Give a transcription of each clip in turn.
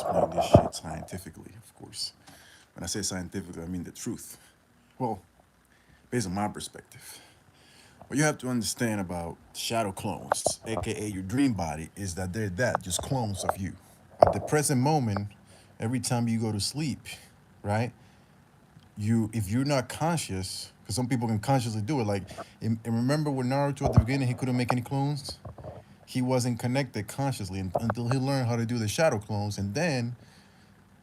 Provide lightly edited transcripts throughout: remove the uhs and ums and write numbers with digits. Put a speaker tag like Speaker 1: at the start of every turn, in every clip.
Speaker 1: explain this shit scientifically, of course. When I say scientifically, I mean the truth. Well, based on my perspective. What you have to understand about shadow clones, aka your dream body, is that they're just clones of you. At the present moment, every time you go to sleep, right? If you're not conscious, because some people can consciously do it. Like, and remember when Naruto at the beginning he couldn't make any clones. He wasn't connected consciously until he learned how to do the shadow clones, and then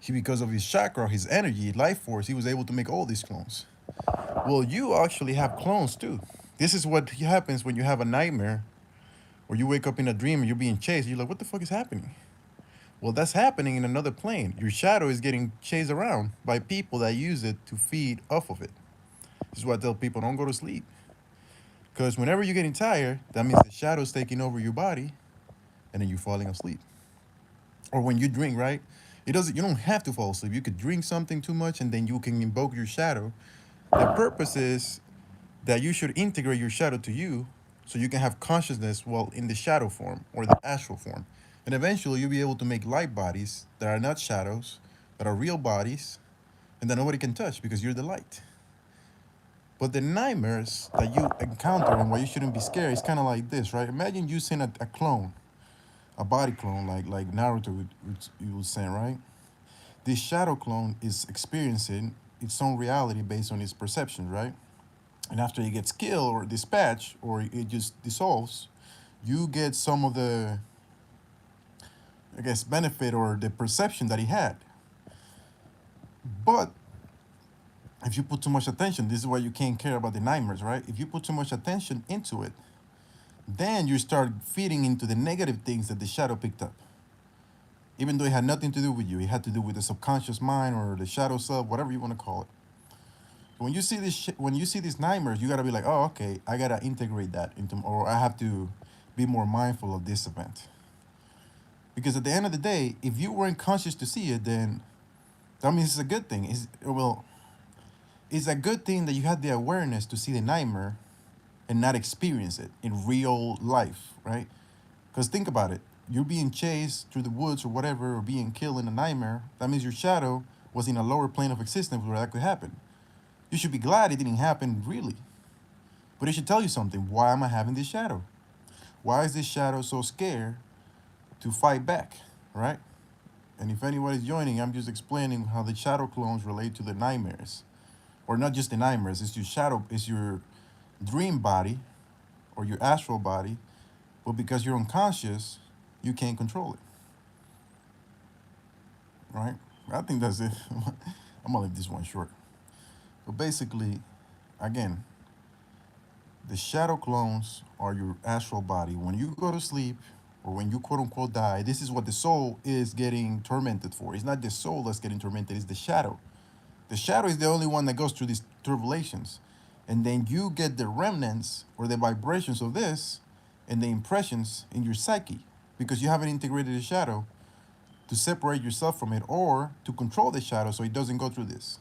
Speaker 1: he, because of his chakra, his energy, life force, he was able to make all these clones. Well, you actually have clones too. This is what happens when you have a nightmare or you wake up in a dream and you're being chased. You're like, what the fuck is happening? Well, that's happening in another plane. Your shadow is getting chased around by people that use it to feed off of it. This is why I tell people, don't go to sleep. Because whenever you're getting tired, that means the shadow's taking over your body and then you're falling asleep. Or when you drink, right? You don't have to fall asleep. You could drink something too much and then you can invoke your shadow. The purpose is that you should integrate your shadow to you so you can have consciousness while in the shadow form or the astral form. And eventually you'll be able to make light bodies that are not shadows, that are real bodies, and that nobody can touch because you're the light. But the nightmares that you encounter and why you shouldn't be scared is kind of like this, right? Imagine you seeing a clone, a body clone, like Naruto you was saying, right? This shadow clone is experiencing its own reality based on its perception, right? And after it gets killed or dispatched or it just dissolves, you get some of the, I guess, benefit or the perception that he had. But if you put too much attention, this is why you can't care about the nightmares, right? If you put too much attention into it, then you start feeding into the negative things that the shadow picked up. Even though it had nothing to do with you, it had to do with the subconscious mind or the shadow self, whatever you want to call it. When you see when you see these nightmares, you gotta be like, oh, okay, I gotta integrate that into, or I have to be more mindful of this event. Because at the end of the day, if you weren't conscious to see it, then that means it's a good thing. It's a good thing that you had the awareness to see the nightmare and not experience it in real life, right? Because think about it. You're being chased through the woods or whatever, or being killed in a nightmare. That means your shadow was in a lower plane of existence where that could happen. You should be glad it didn't happen really. But it should tell you something. Why am I having this shadow? Why is this shadow so scared to fight back, right? And if anybody's joining, I'm just explaining how the shadow clones relate to the nightmares. Or not just the nightmares, it's your dream body or your astral body, but because you're unconscious, you can't control it. Right? I think that's it. I'm gonna leave this one short. But basically, again, the shadow clones are your astral body. When you go to sleep or when you quote unquote die, this is what the soul is getting tormented for. It's not the soul that's getting tormented, it's the shadow. The shadow is the only one that goes through these tribulations. And then you get the remnants or the vibrations of this and the impressions in your psyche because you haven't integrated the shadow to separate yourself from it or to control the shadow so it doesn't go through this.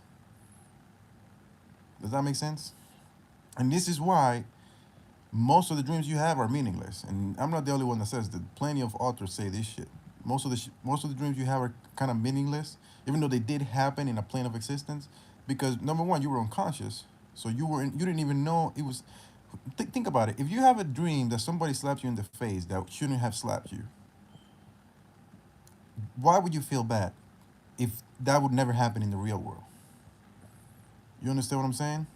Speaker 1: Does that make sense? And this is why most of the dreams you have are meaningless. And I'm not the only one that says that. Plenty of authors say this shit. Most of the dreams you have are kind of meaningless, even though they did happen in a plane of existence. Because number one, you were unconscious, so you didn't even know it was. Think about it. If you have a dream that somebody slapped you in the face that shouldn't have slapped you, why would you feel bad if that would never happen in the real world? You understand what I'm saying?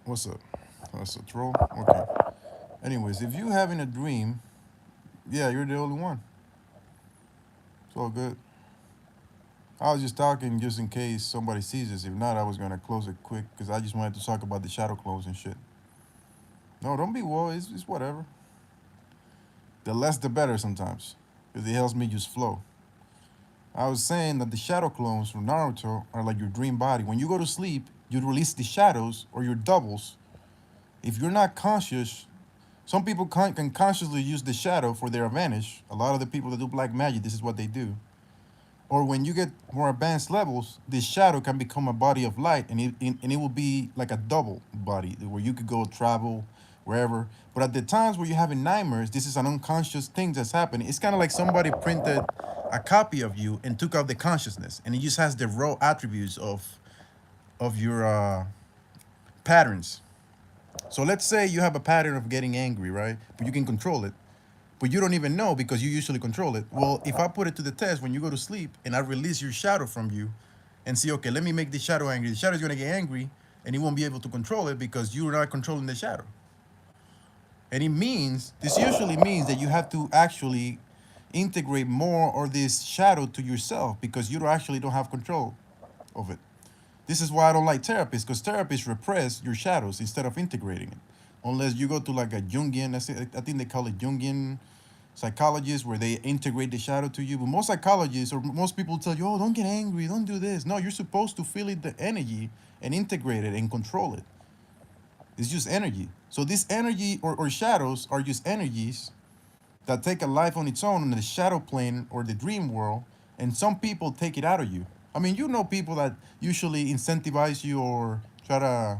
Speaker 1: What's up? That's a troll? Okay. Anyways, if you having a dream, yeah, you're the only one. It's all good. I was just talking just in case somebody sees this. If not, I was gonna close it quick because I just wanted to talk about the shadow clones and shit. No, don't be woe. It's whatever. The less the better sometimes because it helps me just flow. I was saying that the shadow clones from Naruto are like your dream body. When you go to sleep, you release the shadows or your doubles. If you're not conscious, some people can consciously use the shadow for their advantage. A lot of the people that do black magic, this is what they do. Or when you get more advanced levels, this shadow can become a body of light, and it will be like a double body where you could go travel wherever. But at the times where you're having nightmares, this is an unconscious thing that's happening. It's kind of like somebody printed a copy of you and took out the consciousness, and it just has the raw attributes of your patterns. So let's say you have a pattern of getting angry, right? But you can control it. But you don't even know because you usually control it. Well, if I put it to the test when you go to sleep and I release your shadow from you and see, okay, let me make the shadow angry. The shadow is going to get angry and he won't be able to control it because you're not controlling the shadow. And this usually means that you have to actually integrate more of this shadow to yourself because you don't have control of it. This is why I don't like therapists, because therapists repress your shadows instead of integrating it. Unless you go to like a Jungian, I think they call it Jungian psychologists, where they integrate the shadow to you. But most psychologists or most people tell you, oh, don't get angry, don't do this. No, you're supposed to feel it, the energy, and integrate it and control it. It's just energy. So this energy or shadows are just energies that take a life on its own in the shadow plane or the dream world, and some people take it out of you. I mean, you know people that usually incentivize you or try to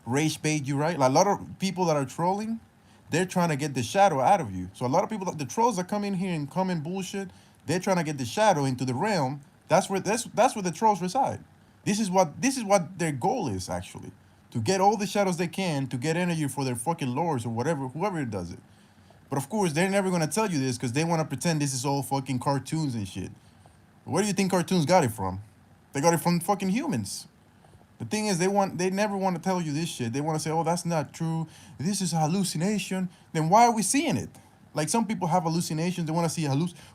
Speaker 1: rage bait you, right? Like a lot of people that are trolling, they're trying to get the shadow out of you. So a lot of people, the trolls that come in here and come in bullshit, they're trying to get the shadow into the realm. That's where the trolls reside. This is what their goal is actually, to get all the shadows they can to get energy for their fucking lords or whatever, whoever does it. But of course, they're never gonna tell you this because they want to pretend this is all fucking cartoons and shit. Where do you think cartoons got it from? They got it from fucking humans. The thing is, they never want to tell you this shit. They want to say, oh, that's not true. This is a hallucination. Then why are we seeing it? Like some people have hallucinations. They want to see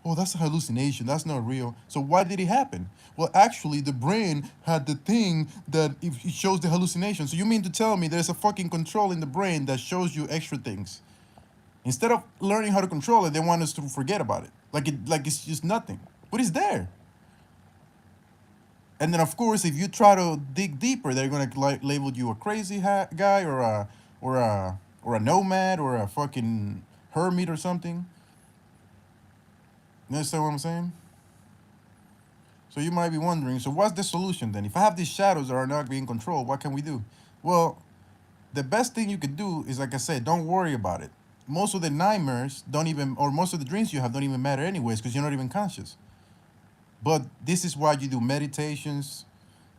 Speaker 1: oh, that's a hallucination. That's not real. So why did it happen? Well, actually, the brain had the thing that it shows the hallucination. So you mean to tell me there's a fucking control in the brain that shows you extra things? Instead of learning how to control it, they want us to forget about it. Like it's just nothing. But it's there. And then, of course, if you try to dig deeper, they're gonna label you a crazy guy or a nomad or a fucking hermit or something. You understand what I'm saying? So you might be wondering, so what's the solution then? If I have these shadows that are not being controlled, what can we do? Well, the best thing you could do is, like I said, don't worry about it. Most of the nightmares don't even, or most of the dreams you have don't even matter anyways, because you're not even conscious. But this is why you do meditations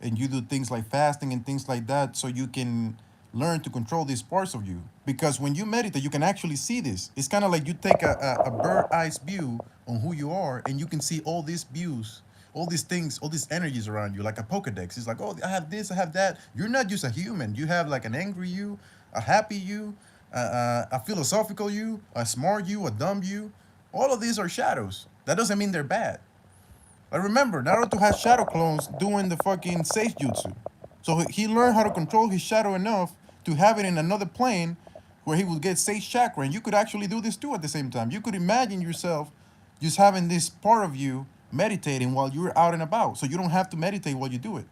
Speaker 1: and you do things like fasting and things like that, so you can learn to control these parts of you. Because when you meditate, you can actually see this. It's kind of like you take a bird eyes view on who you are, and you can see all these views, all these things, all these energies around you, like a Pokedex. It's like, oh, I have this, I have that. You're not just a human. You have like an angry you, a happy you, a philosophical you, a smart you, a dumb you. All of these are shadows. That doesn't mean they're bad. But remember, Naruto has shadow clones doing the fucking safe jutsu. So he learned how to control his shadow enough to have it in another plane where he would get Sage Chakra. And you could actually do this too at the same time. You could imagine yourself just having this part of you meditating while you're out and about. So you don't have to meditate while you do it.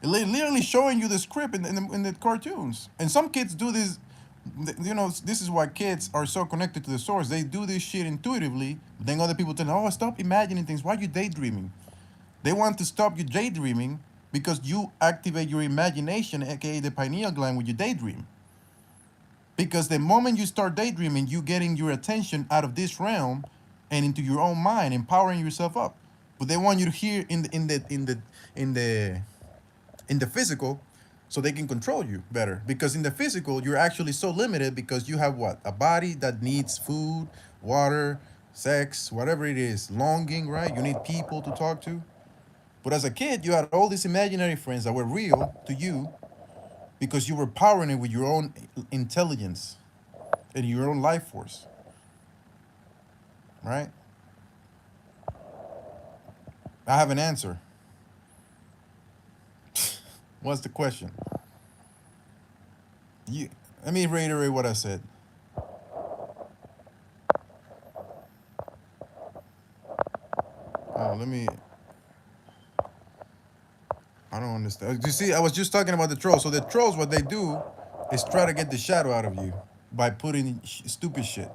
Speaker 1: Literally showing you the script in the cartoons. And some kids do this. You know, this is why kids are so connected to the source. They do this shit intuitively. Then other people tell them, oh, stop imagining things. Why are you daydreaming? They want to stop you daydreaming because you activate your imagination, aka the pineal gland, when you daydream. Because the moment you start daydreaming, you getting your attention out of this realm and into your own mind, empowering yourself up. But they want you to hear in the physical, so they can control you better. Because in the physical, you're actually so limited because you have what? A body that needs food, water, sex, whatever it is, longing, right? You need people to talk to. But as a kid, you had all these imaginary friends that were real to you because you were powering it with your own intelligence and your own life force, right? I have an answer. What's the question? You, let me reiterate what I said. Let me. I don't understand. You see, I was just talking about the trolls. So the trolls, what they do is try to get the shadow out of you by putting stupid shit.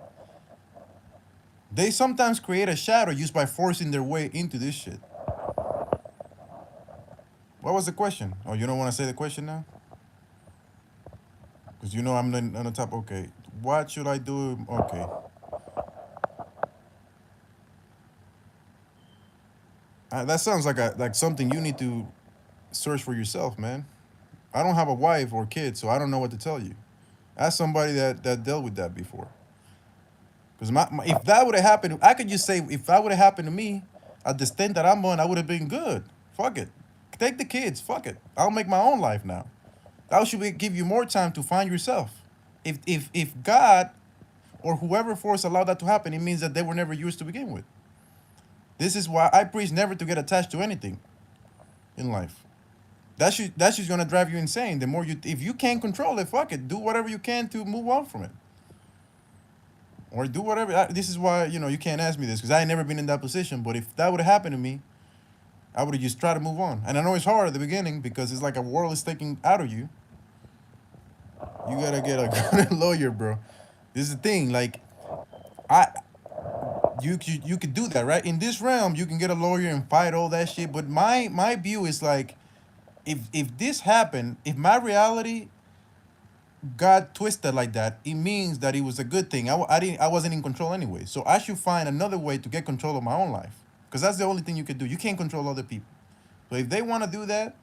Speaker 1: They sometimes create a shadow just by forcing their way into this shit. What was the question? Oh, you don't want to say the question now? Because you know I'm on the top. Okay, what should I do? Okay, that sounds like something you need to search for yourself, man. I don't have a wife or kids, so I don't know what to tell you. Ask somebody that dealt with that before. Because if that would have happened, I could just say if that would have happened to me at the extent that I'm on, I would have been good. Fuck it. Take the kids. Fuck it. I'll make my own life now. That should give you more time to find yourself. If God or whoever force allowed that to happen, it means that they were never yours to begin with. This is why I preach never to get attached to anything in life. That's just gonna drive you insane. The more you, if you can't control it, fuck it. Do whatever you can to move on from it, or do whatever. This is why you can't ask me this because I ain't never been in that position. But if that would have happened to me, I would have just tried to move on. And I know it's hard at the beginning because it's like a world is taking out of you. You gotta get a good lawyer, bro. This is the thing. Like I, you could do that, right? In this realm, you can get a lawyer and fight all that shit. But my view is like, if this happened, if my reality got twisted like that, it means that it was a good thing. I wasn't in control anyway. So I should find another way to get control of my own life. Because that's the only thing you can do. You can't control other people. So if they want to do that,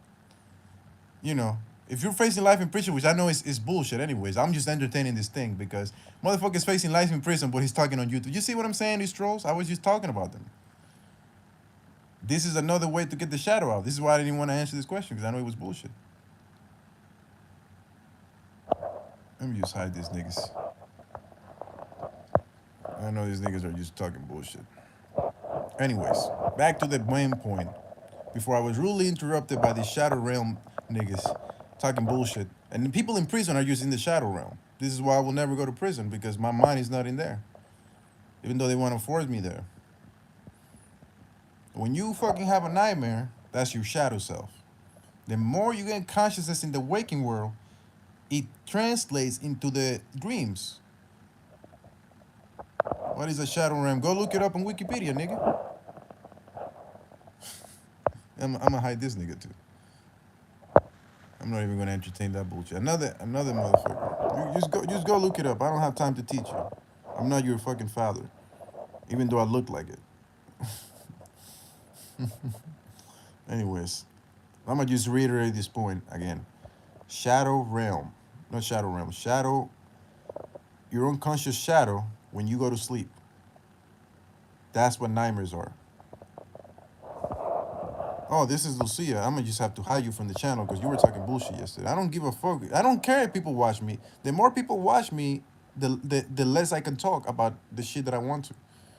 Speaker 1: you know, if you're facing life in prison, which I know is bullshit anyways, I'm just entertaining this thing because motherfucker's facing life in prison, but he's talking on YouTube. You see what I'm saying, these trolls? I was just talking about them. This is another way to get the shadow out. This is why I didn't want to answer this question because I know it was bullshit. Let me just hide these niggas. I know these niggas are just talking bullshit. Anyways, back to the main point. Before I was rudely interrupted by the Shadow Realm niggas talking bullshit. And the people in prison are using the Shadow Realm. This is why I will never go to prison because my mind is not in there. Even though they want to force me there. When you fucking have a nightmare, that's your shadow self. The more you get consciousness in the waking world, it translates into the dreams. What is a shadow realm? Go look it up on Wikipedia, nigga. I'm gonna hide this nigga too. I'm not even gonna entertain that bullshit. Another motherfucker. You just go look it up. I don't have time to teach you. I'm not your fucking father, even though I look like it. Anyways, I'm gonna just reiterate this point again. Shadow realm, not shadow realm. Shadow, your unconscious shadow when you go to sleep. That's what nightmares are. Oh, this is Lucia. I'm gonna just have to hide you from the channel because you were talking bullshit yesterday. I don't give a fuck. I don't care if people watch me. The more people watch me, the less I can talk about the shit that I want to.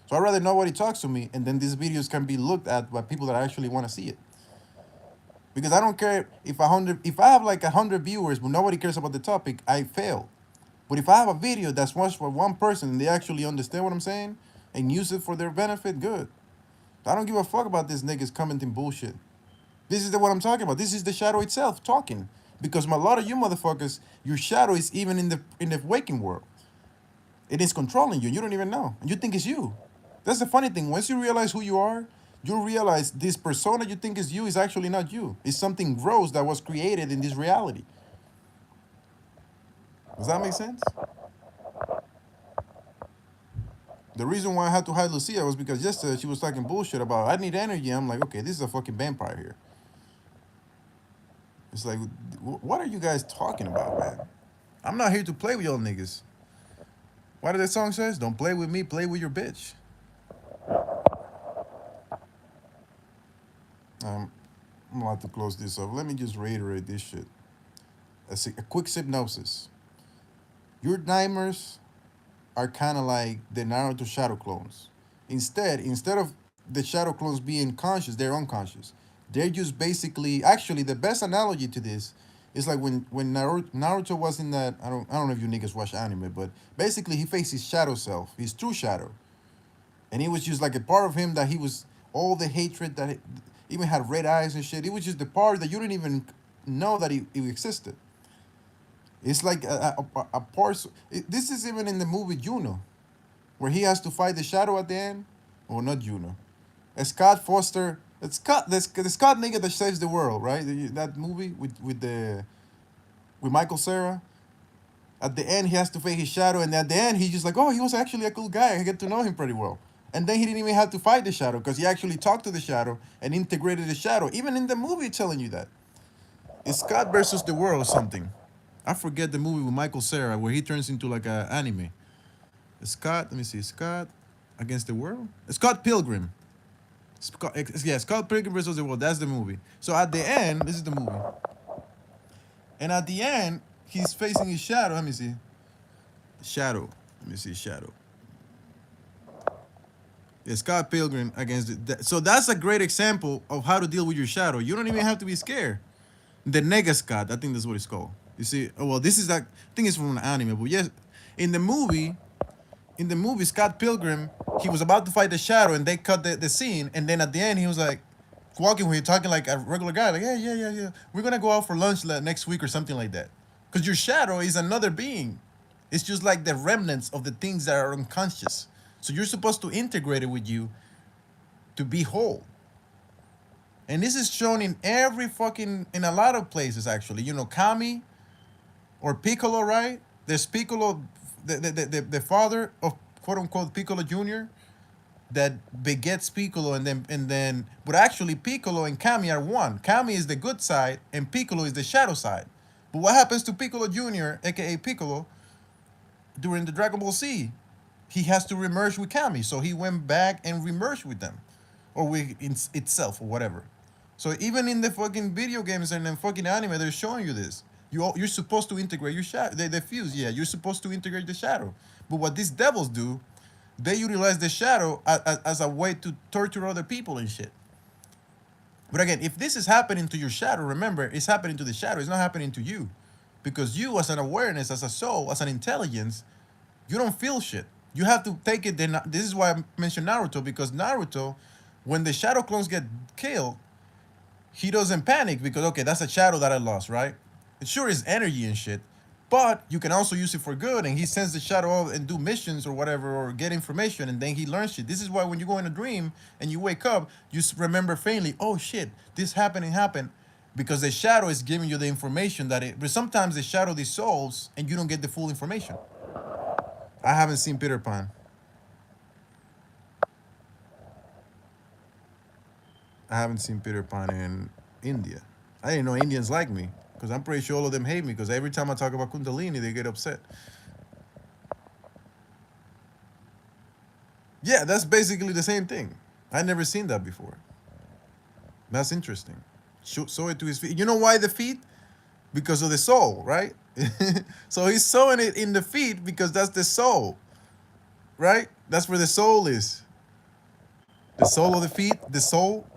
Speaker 1: So I'd rather nobody talks to me, and then these videos can be looked at by people that actually want to see it. Because I don't care if I have like 100 viewers, but nobody cares about the topic, I fail. But if I have a video that's watched for one person and they actually understand what I'm saying and use it for their benefit, good. I don't give a fuck about these niggas commenting bullshit. This is what I'm talking about. This is the shadow itself talking. Because a lot of you motherfuckers, your shadow is even in the waking world. It is controlling you. You don't even know. And you think it's you. That's the funny thing. Once you realize who you are, you realize this persona you think is you is actually not you. It's something gross that was created in this reality. Does that make sense? The reason why I had to hide Lucia was because yesterday she was talking bullshit about I need energy. I'm like, okay, this is a fucking vampire here. It's like, what are you guys talking about, man? I'm not here to play with y'all niggas. What did that song says? Don't play with me, play with your bitch. I'm about to close this up. Let me just reiterate this shit. A quick synopsis. Your nightmares are kind of like the Naruto Shadow Clones. Instead of the Shadow Clones being conscious, they're unconscious. They're just basically, actually, the best analogy to this is like when Naruto was in that. I don't know if you niggas watch anime, but basically he faced his shadow self, his true shadow, and it was just like a part of him that he was all the hatred that even had red eyes and shit. It was just the part that you didn't even know that it existed. It's like a part. This is even in the movie Juno, where he has to fight the shadow at the end. Or not Juno. Scott Foster. It's Scott. The Scott nigga that saves the world, right? That movie with Michael Cera. At the end, he has to face his shadow, and at the end, he's just like, oh, he was actually a cool guy. I get to know him pretty well. And then he didn't even have to fight the shadow because he actually talked to the shadow and integrated the shadow. Even in the movie, telling you that it's Scott versus the world or something. I forget the movie with Michael Cera where he turns into like an anime. Scott, let me see, Scott against the world. Scott Pilgrim. Scott, yeah, Scott Pilgrim versus the world. That's the movie. So at the end, this is the movie. And at the end, he's facing his shadow. Let me see. Shadow. Let me see. Shadow. Yeah, Scott Pilgrim against the. So that's a great example of how to deal with your shadow. You don't even have to be scared. The Nega Scott, I think that's what it's called. You see, oh, well, this is that. I think it's from an anime, but yes, in the movie, Scott Pilgrim, he was about to fight the shadow, and they cut the scene, and then at the end, he was like walking with you, talking like a regular guy, like, yeah. We're gonna go out for lunch next week or something like that. Because your shadow is another being. It's just like the remnants of the things that are unconscious. So you're supposed to integrate it with you to be whole. And this is shown in every fucking, in a lot of places actually. You know, Kami or Piccolo, right? There's Piccolo, the father of quote unquote Piccolo Jr. that begets Piccolo, but actually Piccolo and Kami are one. Kami is the good side and Piccolo is the shadow side. But what happens to Piccolo Jr., aka Piccolo, during the Dragon Ball Z? He has to remerge with Kami, so he went back and remerged with them, or with itself, or whatever. So even in the fucking video games and the fucking anime, they're showing you this. You're supposed to integrate your shadow. They fuse, yeah. You're supposed to integrate the shadow. But what these devils do, they utilize the shadow as a way to torture other people and shit. But again, if this is happening to your shadow, remember, it's happening to the shadow. It's not happening to you. Because you, as an awareness, as a soul, as an intelligence, you don't feel shit. You have to take it. Then this is why I mentioned Naruto, because Naruto, when the shadow clones get killed, he doesn't panic because, okay, that's a shadow that I lost, right? It sure is energy and shit, but you can also use it for good. And he sends the shadow out and do missions or whatever, or get information, and then he learns shit. This is why when you go in a dream and you wake up, you remember faintly, oh shit, this happened and happened, because the shadow is giving you the information that it. But sometimes the shadow dissolves and you don't get the full information. I haven't seen Peter Pan. I haven't seen Peter Pan in India. I didn't know Indians like me because I'm pretty sure all of them hate me because every time I talk about Kundalini, they get upset. Yeah, that's basically the same thing. I never seen that before. That's interesting. Sow it to his feet. You know why the feet? Because of the soul, right? So he's sowing it in the feet because that's the soul, right? That's where the soul is. The soul of the feet, the soul.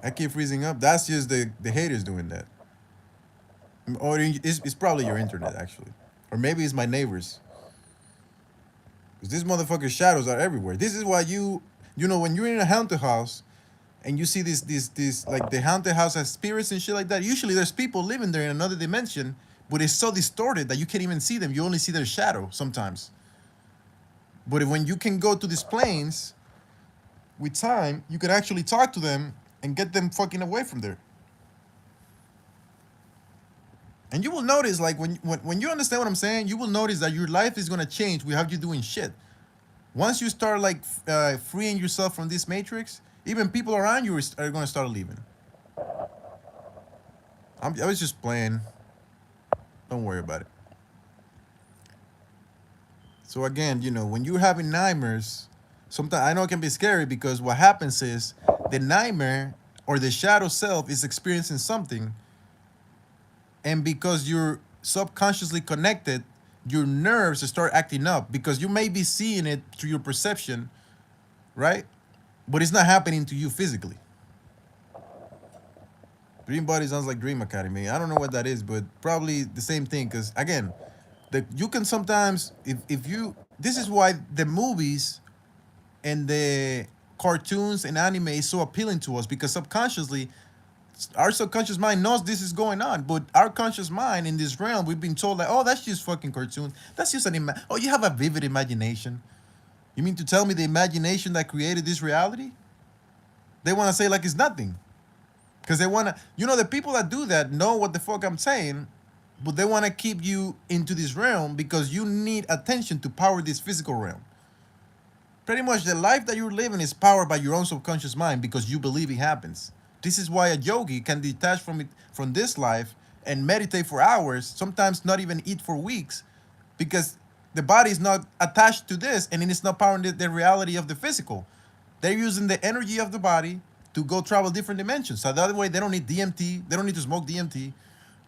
Speaker 1: I keep freezing up. That's just the haters doing that. Or it's probably your internet, actually. Or maybe it's my neighbors. Because these motherfucking shadows are everywhere. This is why you know, when you're in a haunted house and you see this like the haunted house has spirits and shit like that, usually there's people living there in another dimension, but it's so distorted that you can't even see them. You only see their shadow sometimes. But when you can go to these planes, with time, you can actually talk to them and get them fucking away from there. And you will notice, like, when you understand what I'm saying, you will notice that your life is going to change without you doing shit. Once you start, like, freeing yourself from this matrix, even people around you are going to start leaving. I was just playing. Don't worry about it. So again, you know, when you're having nightmares, sometimes I know it can be scary because what happens is the nightmare or the shadow self is experiencing something, and because you're subconsciously connected, your nerves start acting up because you may be seeing it through your perception, right? But it's not happening to you physically. Dream Body sounds like Dream Academy. I don't know what that is, but probably the same thing. Because again, you can sometimes, if you, this is why the movies and the cartoons and anime is so appealing to us, because subconsciously our subconscious mind knows this is going on, but our conscious mind in this realm, we've been told like, oh, that's just fucking cartoons. That's just oh, you have a vivid imagination. You mean to tell me the imagination that created this reality? They want to say like it's nothing. Because they want to, you know, the people that do that know what the fuck I'm saying, but they want to keep you into this realm because you need attention to power this physical realm. Pretty much the life that you're living is powered by your own subconscious mind because you believe it happens. This is why a yogi can detach from it from this life and meditate for hours, sometimes not even eat for weeks, because the body is not attached to this and it is not powering the reality of the physical. They're using the energy of the body to go travel different dimensions. So that way they don't need DMT, they don't need to smoke DMT,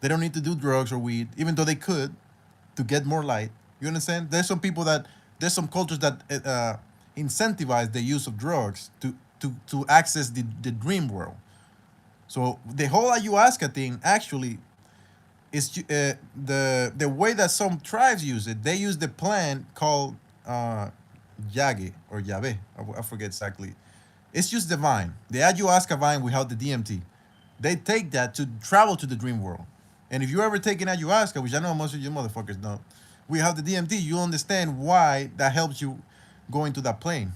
Speaker 1: they don't need to do drugs or weed, even though they could, to get more light. You understand? There's some cultures that incentivize the use of drugs to access the dream world. So the whole ayahuasca thing actually is the way that some tribes use it. They use the plant called yage or yave. I forget exactly. It's just the vine, the ayahuasca vine without the DMT. They take that to travel to the dream world. And if you ever taken ayahuasca, which I know most of you motherfuckers don't, we have the DMT, you understand why that helps you go into that plane.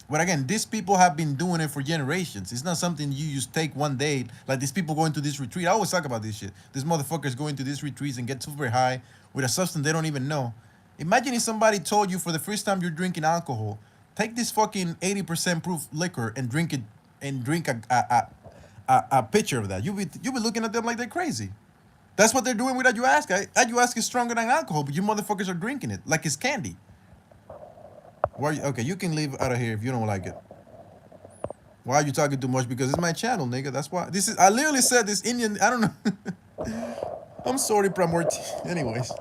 Speaker 1: But again, these people have been doing it for generations. It's not something you just take one day. Like these people going to this retreat. I always talk about this shit. These motherfuckers going to these retreats and get super high with a substance they don't even know. Imagine if somebody told you for the first time you're drinking alcohol, take this fucking 80% proof liquor and drink it and drink a picture of that. You be looking at them like they're crazy. That's what they're doing with ayahuasca. Ayahuasca is stronger than alcohol, but you motherfuckers are drinking it like it's candy. Why? Okay, you can leave out of here if you don't like it. Why are you talking too much? Because it's my channel, nigga. That's why. This is. I literally said this Indian. I don't know. I'm sorry, Pramurti. Anyways,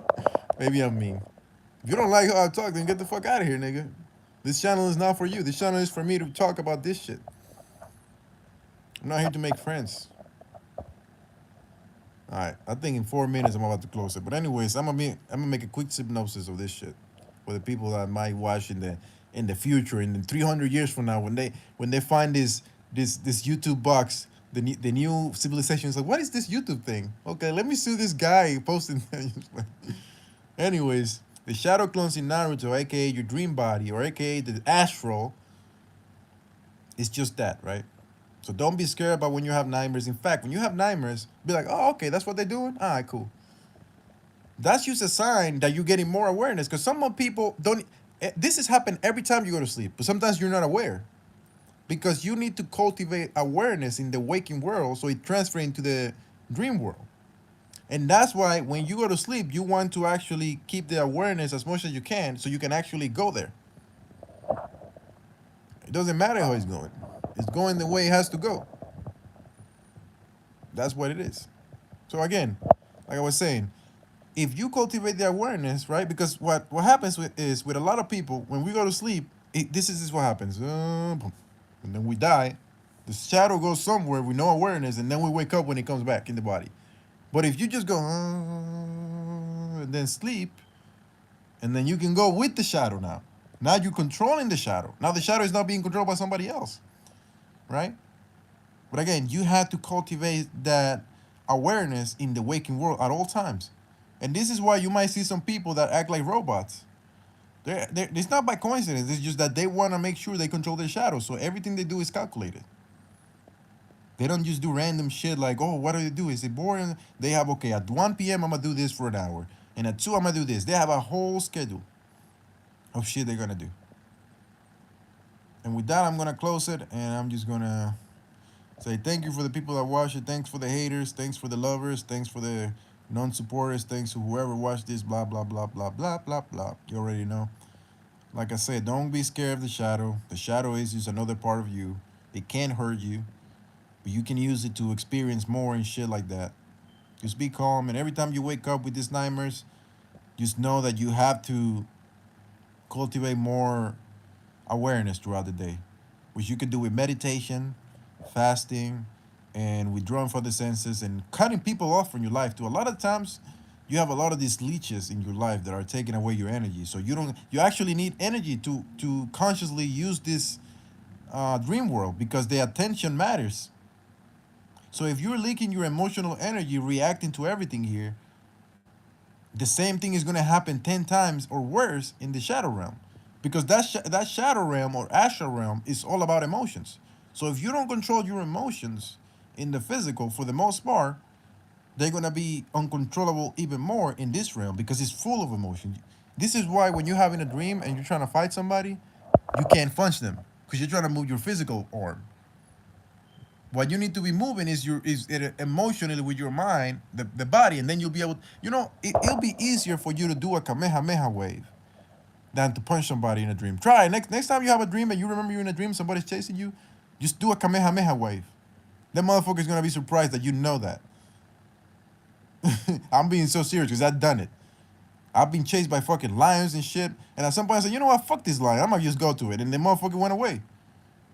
Speaker 1: maybe I'm mean. If you don't like how I talk, then get the fuck out of here, nigga. This channel is not for you. This channel is for me to talk about this shit. I'm not here to make friends. All right, I think in 4 minutes I'm about to close it. But anyways, I'm gonna make a quick synopsis of this shit for the people that might watch in the future, in the 300 years from now, when they find this YouTube box, the new civilization is like, what is this YouTube thing? Okay, let me see this guy posting. Anyways, the shadow clones in Naruto, aka your dream body, or aka the astral, is just that, right? So don't be scared about when you have nightmares. In fact, when you have nightmares, be like, oh, okay, that's what they're doing? All right, cool. That's just a sign that you're getting more awareness. Because some people don't, this has happened every time you go to sleep, but sometimes you're not aware. Because you need to cultivate awareness in the waking world so it transfers into the dream world. And that's why when you go to sleep, you want to actually keep the awareness as much as you can so you can actually go there. It doesn't matter how it's going. It's going the way it has to go. That's what it is. So again, like I was saying, if you cultivate the awareness, right? Because what happens is with a lot of people, when we go to sleep, this is what happens. And then we die. The shadow goes somewhere with no awareness, and then we wake up when it comes back in the body. But if you just go and then sleep, and then you can go with the shadow now. Now you're controlling the shadow. Now the shadow is not being controlled by somebody else, right? But again, you have to cultivate that awareness in the waking world at all times. And this is why you might see some people that act like robots. It's not by coincidence. It's just that they want to make sure they control their shadow. So everything they do is calculated. They don't just do random shit like, oh, what do they do? Is it boring? They have, okay, at 1 p.m. I'm going to do this for an hour. And at 2, I'm going to do this. They have a whole schedule of shit they're going to do. And with that, I'm going to close it. And I'm just going to say thank you for the people that watch it. Thanks for the haters. Thanks for the lovers. Thanks for the non-supporters. Thanks to whoever watched this. Blah, blah, blah, blah, blah, blah, blah. You already know. Like I said, don't be scared of the shadow. The shadow is just another part of you. It can't hurt you. But you can use it to experience more and shit like that. Just be calm. And every time you wake up with these nightmares, just know that you have to cultivate more awareness throughout the day, which you can do with meditation, fasting, and withdrawing from the senses and cutting people off from your life too. A lot of times you have a lot of these leeches in your life that are taking away your energy. So you actually need energy to consciously use this dream world because the attention matters. So if you're leaking your emotional energy reacting to everything here, the same thing is going to happen 10 times or worse in the shadow realm, because that shadow realm or astral realm is all about emotions. So if you don't control your emotions in the physical for the most part, they're gonna be uncontrollable even more in this realm because it's full of emotion. This is why when you're having a dream and you're trying to fight somebody, you can't punch them because you're trying to move your physical arm. What you need to be moving is your is it emotionally with your mind, the body, and then you'll be able. It'll be easier for you to do a kamehameha wave than to punch somebody in a dream. Try it. Next time you have a dream and you remember you're in a dream, somebody's chasing you, just do a kamehameha wave. That motherfucker's gonna be surprised that you know that. I'm being so serious because I've done it. I've been chased by fucking lions and shit, and at some point I said, you know what, fuck this lion. I'm gonna just go to it, and the motherfucker went away.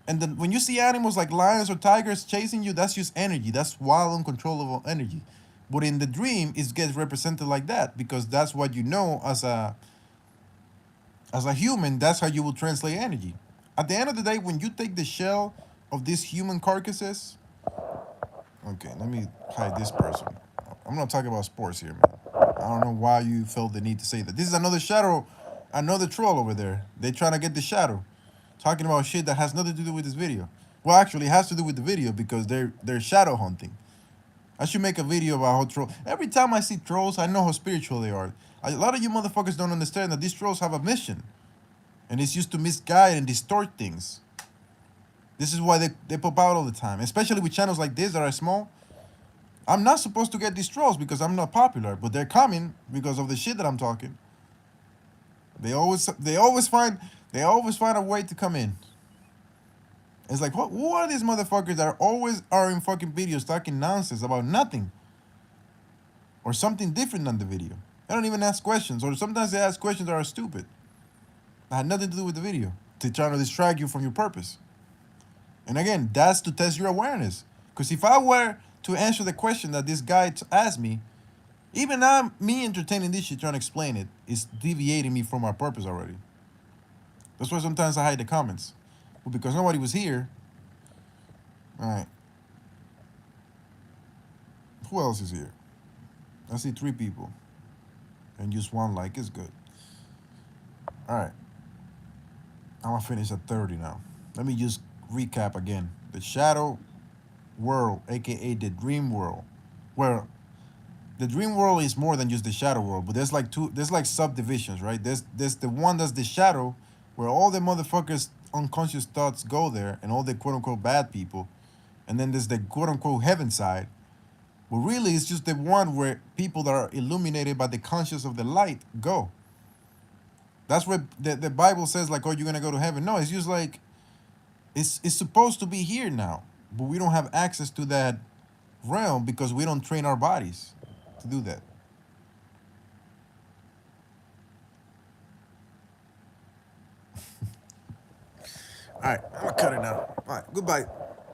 Speaker 1: And then when you see animals like lions or tigers chasing you, that's just energy. That's wild, uncontrollable energy. But in the dream, it gets represented like that because that's what you know as a human. That's how you will translate energy. At the end of the day, when you take the shell of these human carcasses, okay, let me hide this person. I'm not talking about sports here, man. I don't know why you felt the need to say that. This is another shadow, another troll over there. They trying to get the shadow, talking about shit that has nothing to do with this video. Well, actually, it has to do with the video because they're shadow hunting. I should make a video about how troll. Every time I see trolls, I know how spiritual they are. A lot of you motherfuckers don't understand that these trolls have a mission, and it's used to misguide and distort things. This is why they pop out all the time, especially with channels like this that are small. I'm not supposed to get these trolls because I'm not popular, but they're coming because of the shit that I'm talking. They always find a way to come in. It's like, what? Who are these motherfuckers that always are in fucking videos talking nonsense about nothing or something different than the video? They don't even ask questions, or sometimes they ask questions that are stupid. That had nothing to do with the video. To try to distract you from your purpose. And again, that's to test your awareness. Because if I were to answer the question that this guy asked me, even now, me entertaining this shit, trying to explain it, is deviating me from my purpose already. That's why sometimes I hide the comments. But because nobody was here, all right. Who else is here? I see 3 people. And just 1 like is good. All right. I'm going to finish at 30 now. Let me just recap again. The shadow world, a.k.a. the dream world, where the dream world is more than just the shadow world, but there's like subdivisions, right? There's the one that's the shadow, where all the motherfuckers unconscious thoughts go there, and all the quote unquote bad people, and then there's the quote unquote heaven side, but really it's just the one where people that are illuminated by the conscious of the light go. That's where the Bible says like, oh, you're gonna go to heaven. No, it's just like it's supposed to be here now, but we don't have access to that realm because we don't train our bodies to do that. All right, I'm gonna cut it now. All right, goodbye.